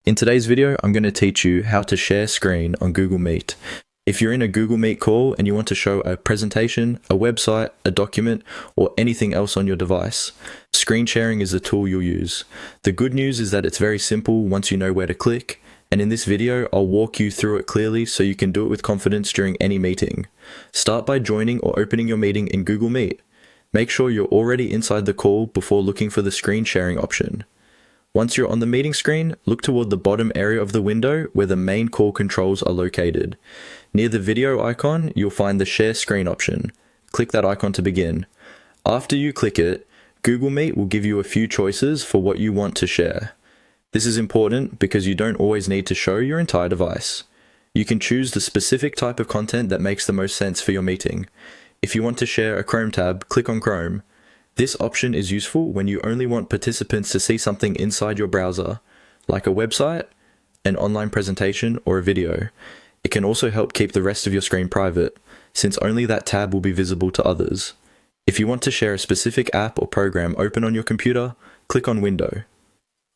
In today's video, I'm going to teach you how to share screen on Google Meet. If you're in a Google Meet call and you want to show a presentation, a website, a document, or anything else on your device, screen sharing is the tool you'll use. The good news is that it's very simple once you know where to click, and in this video, I'll walk you through it clearly so you can do it with confidence during any meeting. Start by joining or opening your meeting in Google Meet. Make sure you're already inside the call before looking for the screen sharing option. Once you're on the meeting screen, look toward the bottom area of the window where the main call controls are located. Near the video icon, you'll find the Share Screen option. Click that icon to begin. After you click it, Google Meet will give you a few choices for what you want to share. This is important because you don't always need to show your entire device. You can choose the specific type of content that makes the most sense for your meeting. If you want to share a Chrome tab, click on Chrome. This option is useful when you only want participants to see something inside your browser, like a website, an online presentation, or a video. It can also help keep the rest of your screen private, since only that tab will be visible to others. If you want to share a specific app or program open on your computer, click on Window.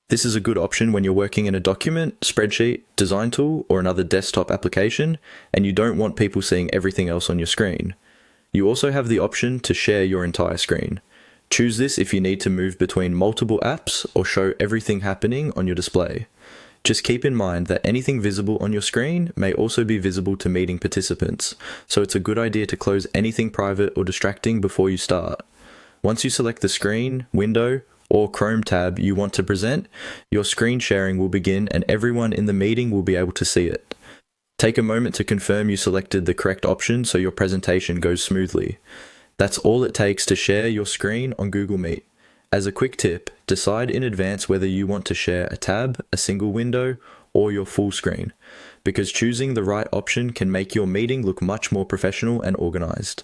This is a good option when you're working in a document, spreadsheet, design tool, or another desktop application, and you don't want people seeing everything else on your screen. You also have the option to share your entire screen. Choose this if you need to move between multiple apps or show everything happening on your display. Just keep in mind that anything visible on your screen may also be visible to meeting participants, so it's a good idea to close anything private or distracting before you start. Once you select the screen, window, or Chrome tab you want to present, your screen sharing will begin and everyone in the meeting will be able to see it. Take a moment to confirm you selected the correct option so your presentation goes smoothly. That's all it takes to share your screen on Google Meet. As a quick tip, decide in advance whether you want to share a tab, a single window, or your full screen, because choosing the right option can make your meeting look much more professional and organized.